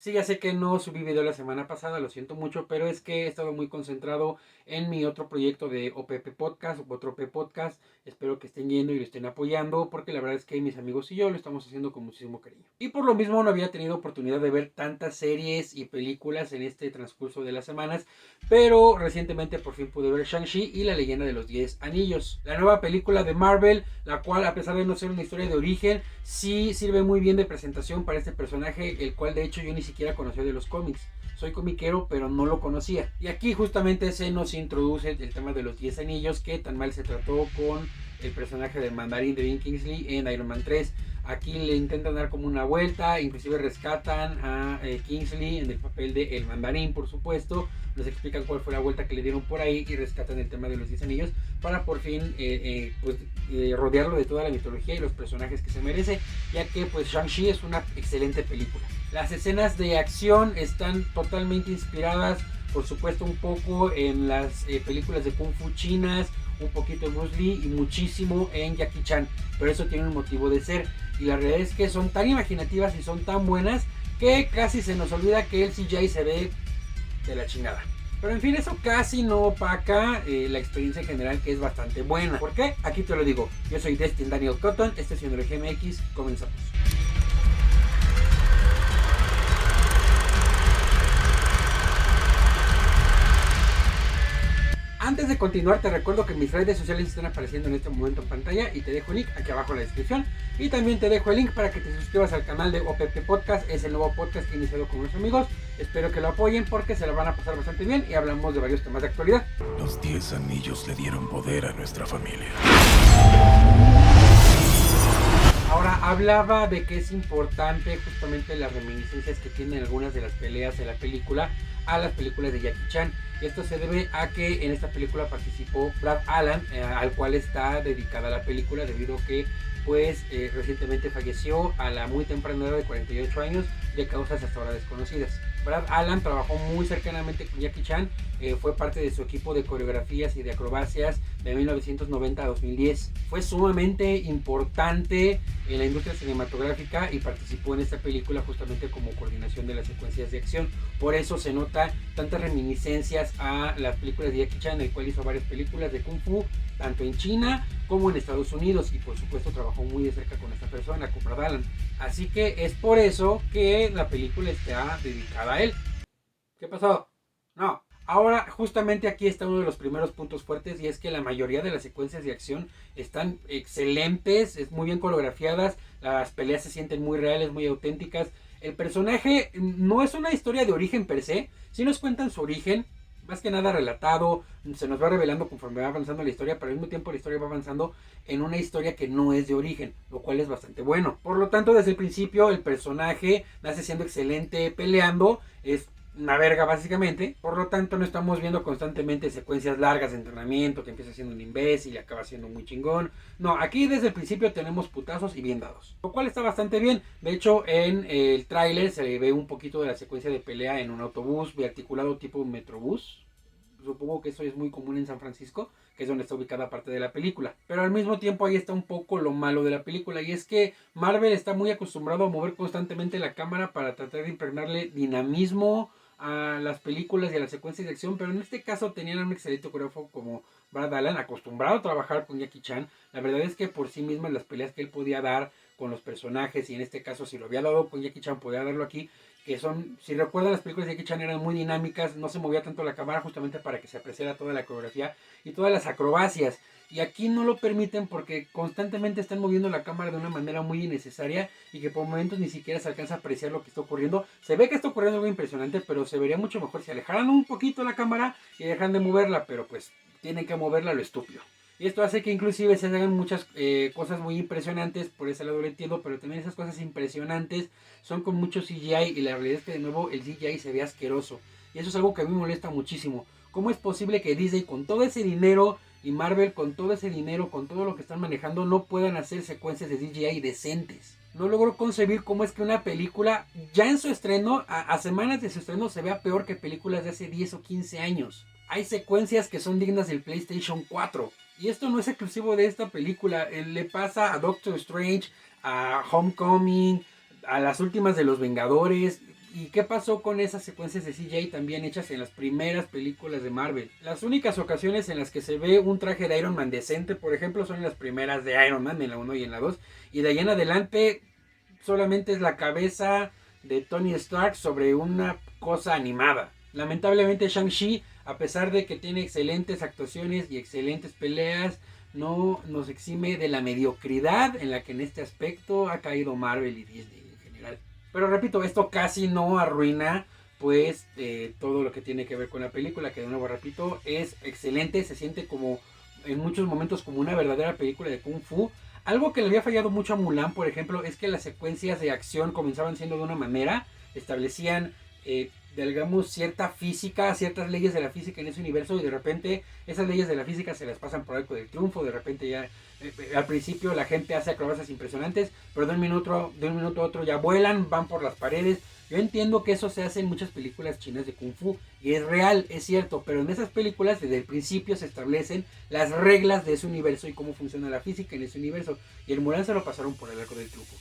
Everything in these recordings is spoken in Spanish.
Sí, ya sé que no subí video la semana pasada, lo siento mucho, pero es que he estado muy concentrado en mi otro proyecto de OPP Podcast, otro P Podcast. Espero que estén yendo y lo estén apoyando, porque la verdad es que mis amigos y yo lo estamos haciendo con muchísimo cariño. Y por lo mismo no había tenido oportunidad de ver tantas series y películas en este transcurso de las semanas, pero recientemente por fin pude ver Shang-Chi y la leyenda de los 10 anillos. La nueva película de Marvel, la cual a pesar de no ser una historia de origen, sí sirve muy bien de presentación para este personaje, el cual de hecho yo ni siquiera conocía de los cómics. Soy comiquero, pero no lo conocía. Y aquí justamente se nos introduce el tema de los 10 anillos, que tan mal se trató con el personaje del mandarín de Ben Kingsley en Iron Man 3. Aquí le intentan dar como una vuelta, inclusive rescatan a Kingsley en el papel de el mandarín, por supuesto. Nos explican cuál fue la vuelta que le dieron por ahí y rescatan el tema de los 10 anillos para por fin rodearlo de toda la mitología y los personajes que se merece, ya que pues Shang-Chi es una excelente película. Las escenas de acción están totalmente inspiradas, por supuesto, un poco en las películas de Kung Fu chinas, un poquito en Bruce Lee y muchísimo en Jackie Chan, pero eso tiene un motivo de ser, y la realidad es que son tan imaginativas y son tan buenas que casi se nos olvida que el CGI se ve de la chingada. Pero en fin, eso casi no opaca la experiencia en general, que es bastante buena. ¿Por qué? Aquí te lo digo. Yo soy Destin Daniel Cotton, este es Cinología MX, comenzamos. Antes de continuar, te recuerdo que mis redes sociales están apareciendo en este momento en pantalla y te dejo el link aquí abajo en la descripción. Y también te dejo el link para que te suscribas al canal de OPP Podcast, es el nuevo podcast que he iniciado con unos amigos. Espero que lo apoyen porque se lo van a pasar bastante bien y hablamos de varios temas de actualidad. Los 10 anillos le dieron poder a nuestra familia. Ahora, hablaba de que es importante justamente las reminiscencias que tienen algunas de las peleas de la película a las películas de Jackie Chan. Y esto se debe a que en esta película participó Brad Allan, al cual está dedicada la película debido a que pues recientemente falleció a la muy temprana edad de 48 años de causas hasta ahora desconocidas. Brad Allan trabajó muy cercanamente con Jackie Chan, fue parte de su equipo de coreografías y de acrobacias de 1990 a 2010. Fue sumamente importante en la industria cinematográfica y participó en esta película justamente como coordinación de las secuencias de acción. Por eso se nota tantas reminiscencias a las películas de Jackie Chan, el cual hizo varias películas de Kung Fu, tanto en China como en Estados Unidos, y por supuesto trabajó muy de cerca con esta persona, con Brad Allan. Así que es por eso que la película está dedicada a él. ¿Qué pasó? No. Ahora, justamente aquí está uno de los primeros puntos fuertes, y es que la mayoría de las secuencias de acción están excelentes, es muy bien coreografiadas, las peleas se sienten muy reales, muy auténticas. El personaje no es una historia de origen per se, sí nos cuentan su origen, más que nada relatado, se nos va revelando conforme va avanzando la historia, pero al mismo tiempo la historia va avanzando en una historia que no es de origen, lo cual es bastante bueno. Por lo tanto, desde el principio el personaje nace siendo excelente peleando, es una verga básicamente, por lo tanto no estamos viendo constantemente secuencias largas de entrenamiento, que empieza siendo un imbécil y acaba siendo muy chingón. No, aquí desde el principio tenemos putazos y bien dados, lo cual está bastante bien. De hecho, en el tráiler se ve un poquito de la secuencia de pelea en un autobús biarticulado tipo metrobús. Supongo que eso es muy común en San Francisco, que es donde está ubicada parte de la película. Pero al mismo tiempo ahí está un poco lo malo de la película, y es que Marvel está muy acostumbrado a mover constantemente la cámara para tratar de impregnarle dinamismo a las películas y a las secuencias de acción, pero en este caso tenían un excelente coreógrafo como Brad Allan, acostumbrado a trabajar con Jackie Chan. La verdad es que por sí mismas las peleas que él podía dar con los personajes, y en este caso si lo había dado con Jackie Chan podía darlo aquí, que son, si recuerdan, las películas de Jackie Chan eran muy dinámicas, no se movía tanto la cámara justamente para que se apreciara toda la coreografía y todas las acrobacias. Y aquí no lo permiten porque constantemente están moviendo la cámara de una manera muy innecesaria y que por momentos ni siquiera se alcanza a apreciar lo que está ocurriendo. Se ve que está ocurriendo algo impresionante, pero se vería mucho mejor si alejaran un poquito la cámara y dejan de moverla, pero pues tienen que moverla a lo estúpido. Y esto hace que inclusive se hagan muchas cosas muy impresionantes, por ese lado lo entiendo, pero también esas cosas impresionantes son con mucho CGI, y la realidad es que de nuevo el CGI se ve asqueroso. Y eso es algo que a mí me molesta muchísimo. ¿Cómo es posible que Disney con todo ese dinero y Marvel con todo ese dinero, con todo lo que están manejando, no puedan hacer secuencias de CGI decentes? No logro concebir cómo es que una película ya en su estreno, a semanas de su estreno, se vea peor que películas de hace 10 o 15 años. Hay secuencias que son dignas del PlayStation 4. Y esto no es exclusivo de esta película. Le pasa a Doctor Strange, a Homecoming, a las últimas de los Vengadores. ¿Y qué pasó con esas secuencias de CGI también hechas en las primeras películas de Marvel? Las únicas ocasiones en las que se ve un traje de Iron Man decente, por ejemplo, son en las primeras de Iron Man, en la 1 y en la 2. Y de ahí en adelante solamente es la cabeza de Tony Stark sobre una cosa animada. Lamentablemente Shang-Chi, a pesar de que tiene excelentes actuaciones y excelentes peleas, no nos exime de la mediocridad en la que en este aspecto ha caído Marvel y Disney en general. Pero repito, esto casi no arruina pues todo lo que tiene que ver con la película, que de nuevo repito, es excelente, se siente como en muchos momentos como una verdadera película de Kung Fu. Algo que le había fallado mucho a Mulan, por ejemplo, es que las secuencias de acción comenzaban siendo de una manera, establecían digamos, cierta física, ciertas leyes de la física en ese universo, y de repente esas leyes de la física se las pasan por arco del triunfo. De repente ya al principio la gente hace acrobacias impresionantes, pero de un minuto a otro ya vuelan, van por las paredes. Yo entiendo que eso se hace en muchas películas chinas de Kung Fu y es real, es cierto, pero en esas películas desde el principio se establecen las reglas de ese universo y cómo funciona la física en ese universo, y el Mulan se lo pasaron por el arco del triunfo.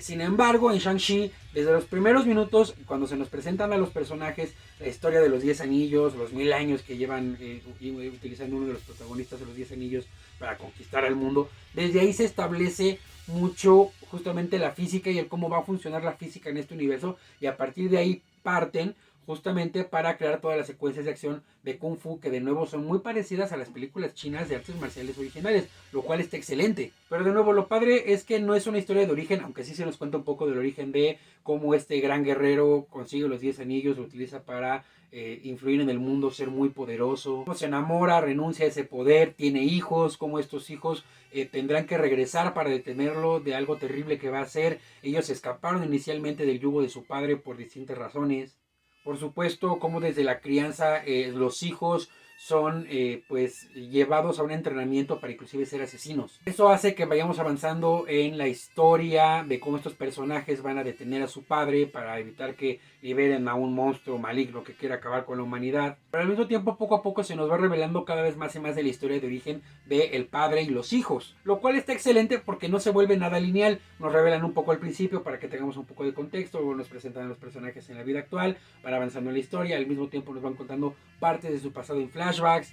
Sin embargo, en Shang-Chi, desde los primeros minutos, cuando se nos presentan a los personajes, la historia de los 10 anillos, los 1000 años que llevan utilizando uno de los protagonistas de los 10 anillos para conquistar al mundo, desde ahí se establece mucho justamente la física y el cómo va a funcionar la física en este universo, y a partir de ahí parten justamente para crear todas las secuencias de acción de Kung Fu, que de nuevo son muy parecidas a las películas chinas de artes marciales originales, lo cual está excelente. Pero de nuevo, lo padre es que no es una historia de origen, aunque sí se nos cuenta un poco del origen de cómo este gran guerrero consigue los 10 anillos, lo utiliza para influir en el mundo, ser muy poderoso, cómo se enamora, renuncia a ese poder, tiene hijos, cómo estos hijos tendrán que regresar para detenerlo de algo terrible que va a hacer. Ellos escaparon inicialmente del yugo de su padre por distintas razones. Por supuesto, como desde la crianza los hijos son pues llevados a un entrenamiento para inclusive ser asesinos. Eso hace que vayamos avanzando en la historia de cómo estos personajes van a detener a su padre para evitar que liberen a un monstruo maligno que quiera acabar con la humanidad. Pero al mismo tiempo, poco a poco se nos va revelando cada vez más y más de la historia de origen del padre y los hijos, lo cual está excelente porque no se vuelve nada lineal. Nos revelan un poco al principio para que tengamos un poco de contexto, luego nos presentan a los personajes en la vida actual, van avanzando en la historia, al mismo tiempo nos van contando partes de su pasado en flashbacks,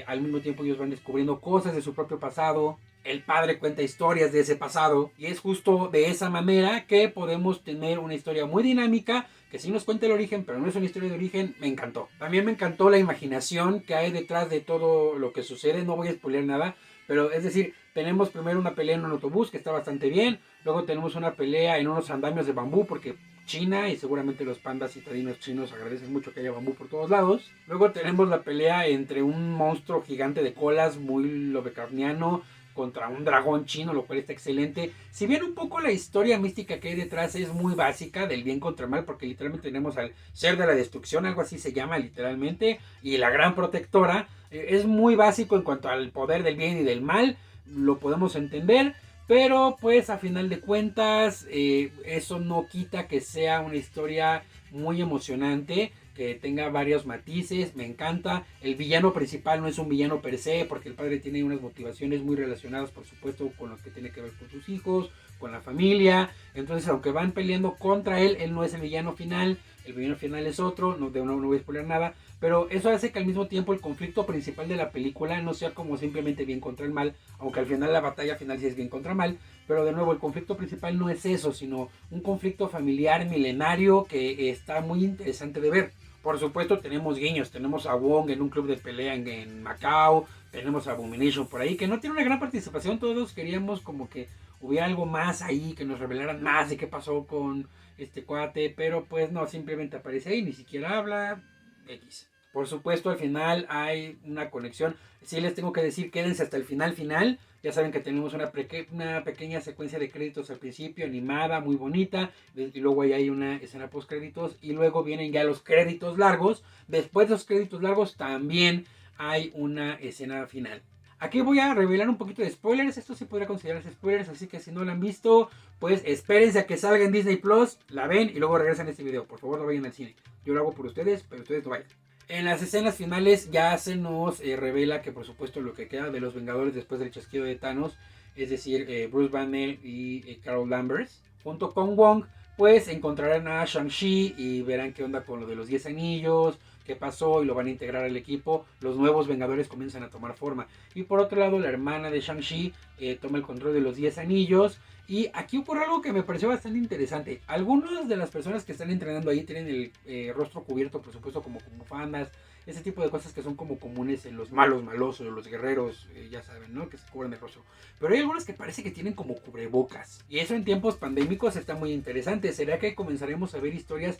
al mismo tiempo ellos van descubriendo cosas de su propio pasado, el padre cuenta historias de ese pasado, y es justo de esa manera que podemos tener una historia muy dinámica, que sí nos cuenta el origen, pero no es una historia de origen. Me encantó. También me encantó la imaginación que hay detrás de todo lo que sucede. No voy a spoilear nada, pero es decir, tenemos primero una pelea en un autobús que está bastante bien, luego tenemos una pelea en unos andamios de bambú porque China y seguramente los pandas citadinos chinos agradecen mucho que haya bambú por todos lados. Luego tenemos la pelea entre un monstruo gigante de colas muy lovecraftiano contra un dragón chino, lo cual está excelente. Si bien un poco la historia mística que hay detrás es muy básica, del bien contra el mal, porque literalmente tenemos al ser de la destrucción, algo así se llama literalmente, y la gran protectora, es muy básico en cuanto al poder del bien y del mal, lo podemos entender, pero pues a final de cuentas eso no quita que sea una historia muy emocionante, que tenga varios matices. Me encanta. El villano principal no es un villano per se, porque el padre tiene unas motivaciones muy relacionadas, por supuesto, con lo que tiene que ver con sus hijos, con la familia. Entonces, aunque van peleando contra él, él no es el villano final. El villano final es otro, no voy a spoiler nada. Pero eso hace que al mismo tiempo el conflicto principal de la película no sea como simplemente bien contra el mal, aunque al final la batalla final sí es bien contra mal. Pero de nuevo, el conflicto principal no es eso, sino un conflicto familiar milenario que está muy interesante de ver. Por supuesto tenemos guiños, tenemos a Wong en un club de pelea en Macao, tenemos a Abomination por ahí, que no tiene una gran participación. Todos queríamos como que hubiera algo más ahí, que nos revelaran más de qué pasó con este cuate, pero pues no, simplemente aparece ahí, ni siquiera habla, X. Por supuesto, al final hay una conexión. Sí les tengo que decir, quédense hasta el final. Ya saben que tenemos una pequeña secuencia de créditos al principio, animada, muy bonita. Y luego ahí hay una escena post créditos. Y luego vienen ya los créditos largos. Después de los créditos largos también hay una escena final. Aquí voy a revelar un poquito de spoilers. Esto sí podría considerarse spoilers, así que si no lo han visto, pues espérense a que salga en Disney Plus, la ven y luego regresan a este video. Por favor, no vayan al cine. Yo lo hago por ustedes, pero ustedes no vayan. En las escenas finales ya se nos revela que por supuesto lo que queda de los Vengadores después del chasquido de Thanos, es decir, Bruce Banner y Carol Danvers, junto con Wong, pues encontrarán a Shang-Chi y verán qué onda con lo de los 10 anillos, qué pasó y lo van a integrar al equipo. Los nuevos Vengadores comienzan a tomar forma. Y por otro lado, la hermana de Shang-Chi toma el control de los 10 anillos. Y aquí ocurre algo que me pareció bastante interesante. Algunas de las personas que están entrenando ahí tienen el rostro cubierto, por supuesto, como con bufandas. Ese tipo de cosas que son como comunes en los malos malosos, los guerreros, ya saben, ¿no? Que se cubren el rostro. Pero hay algunas que parece que tienen como cubrebocas. Y eso en tiempos pandémicos está muy interesante. ¿Será que comenzaremos a ver historias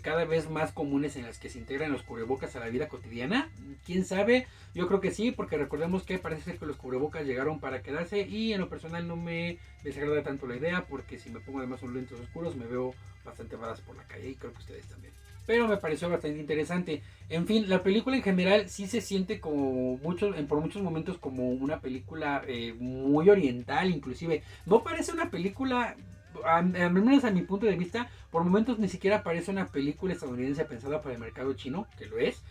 cada vez más comunes en las que se integran los cubrebocas a la vida cotidiana? ¿Quién sabe? Yo creo que sí, porque recordemos que parece ser que los cubrebocas llegaron para quedarse. Y en lo personal no me desagrada tanto la idea, porque si me pongo además unos lentes oscuros me veo bastante varas por la calle. Y creo que ustedes también. Pero me pareció bastante interesante. En fin, la película en general sí se siente como por muchos momentos como una película muy oriental, inclusive. No parece una película, al menos a mi punto de vista, por momentos ni siquiera parece una película estadounidense pensada para el mercado chino, que lo es.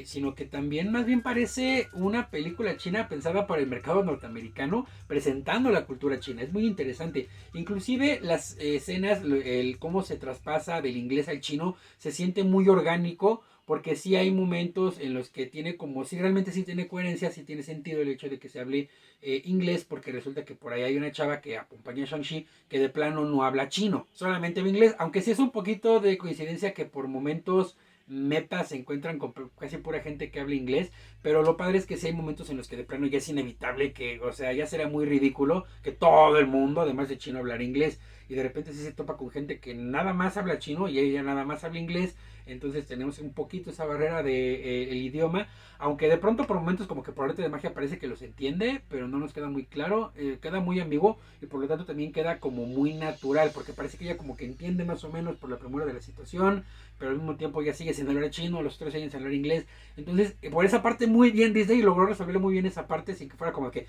Sino que también más bien parece una película china pensada para el mercado norteamericano, presentando la cultura china. Es muy interesante. Inclusive las escenas, el cómo se traspasa del inglés al chino, se siente muy orgánico, porque sí hay momentos en los que tiene como, sí realmente sí tiene coherencia, sí tiene sentido el hecho de que se hable inglés, porque resulta que por ahí hay una chava que acompaña a Shang-Chi que de plano no habla chino, solamente habla inglés, aunque sí es un poquito de coincidencia que por momentos metas se encuentran con casi pura gente que habla inglés, pero lo padre es que sí hay momentos en los que de plano ya es inevitable que, o sea, ya será muy ridículo que todo el mundo, además de chino, hablar inglés, y de repente sí se topa con gente que nada más habla chino y ella nada más habla inglés. Entonces tenemos un poquito esa barrera de el idioma, aunque de pronto por momentos como que por arte de magia parece que los entiende, pero no nos queda muy claro, queda muy ambiguo y por lo tanto también queda como muy natural, porque parece que ella como que entiende más o menos por la premura de la situación, pero al mismo tiempo ya sigue sin hablar chino, los otros siguen sin hablar inglés. Entonces por esa parte muy bien Disney logró resolver muy bien esa parte sin que fuera como que,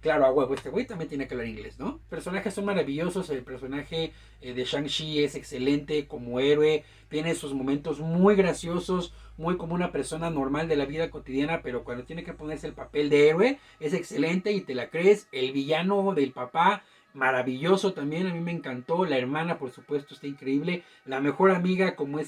claro, a huevo, este güey también tiene que hablar inglés, ¿no? Personajes son maravillosos, el personaje de Shang-Chi es excelente como héroe, tiene sus momentos muy graciosos, muy como una persona normal de la vida cotidiana, pero cuando tiene que ponerse el papel de héroe, es excelente y te la crees. El villano del papá, maravilloso también, a mí me encantó. La hermana, por supuesto, está increíble. La mejor amiga como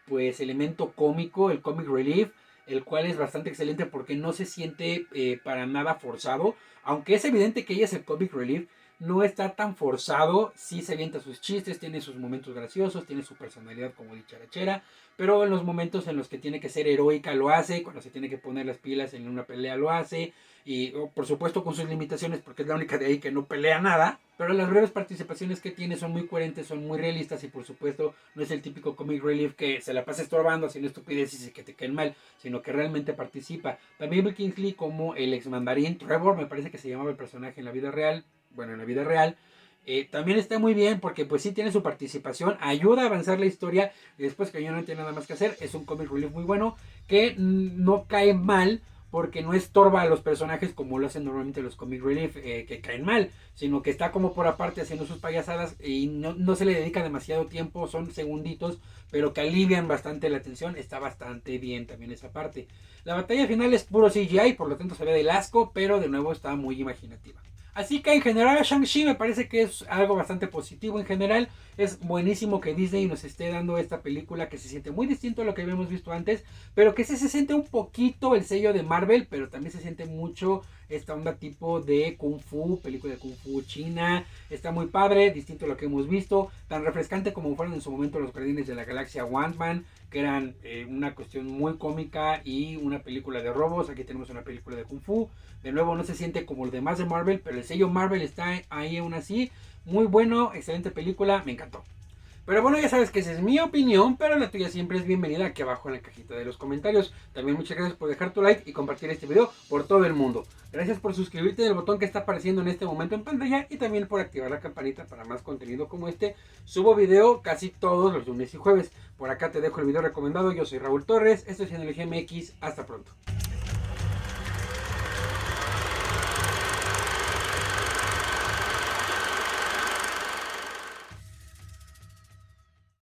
pues elemento cómico, el comic relief, el cual es bastante excelente porque no se siente para nada forzado, aunque es evidente que ella es el comic relief. No está tan forzado, sí se avienta sus chistes, tiene sus momentos graciosos, tiene su personalidad como dicharachera, pero en los momentos en los que tiene que ser heroica lo hace, cuando se tiene que poner las pilas en una pelea lo hace, y por supuesto con sus limitaciones porque es la única de ahí que no pelea nada, pero las breves participaciones que tiene son muy coherentes, son muy realistas y por supuesto no es el típico comic relief que se la pasa estorbando haciendo estupideces y que te caen mal, sino que realmente participa. También Bill Kingsley como el ex mandarín Trevor, me parece que se llamaba el personaje en la vida real, también está muy bien porque pues sí tiene su participación, ayuda a avanzar la historia y después que yo no tiene nada más que hacer, es un comic relief muy bueno que no cae mal porque no estorba a los personajes como lo hacen normalmente los comic relief que caen mal, sino que está como por aparte haciendo sus payasadas y no se le dedica demasiado tiempo, son segunditos, pero que alivian bastante la tensión, está bastante bien también esa parte. La batalla final es puro CGI, por lo tanto se ve del asco, pero de nuevo está muy imaginativa. Así que en general a Shang-Chi me parece que es algo bastante positivo en general. Es buenísimo que Disney nos esté dando esta película que se siente muy distinto a lo que habíamos visto antes, pero que sí se siente un poquito el sello de Marvel, pero también se siente mucho esta onda tipo de Kung Fu, película de Kung Fu china. Está muy padre, distinto a lo que hemos visto, tan refrescante como fueron en su momento los Guardianes de la Galaxia Ant-Man, que eran una cuestión muy cómica y una película de robos. Aquí tenemos una película de Kung Fu. De nuevo no se siente como el demás de Marvel, pero el sello Marvel está ahí aún así. Muy bueno, excelente película, me encantó. Pero bueno, ya sabes que esa es mi opinión, pero la tuya siempre es bienvenida aquí abajo en la cajita de los comentarios. También muchas gracias por dejar tu like y compartir este video por todo el mundo. Gracias por suscribirte en el botón que está apareciendo en este momento en pantalla y también por activar la campanita para más contenido como este. Subo video casi todos los lunes y jueves. Por acá te dejo el video recomendado. Yo soy Raúl Torres, esto es GMX. Hasta pronto.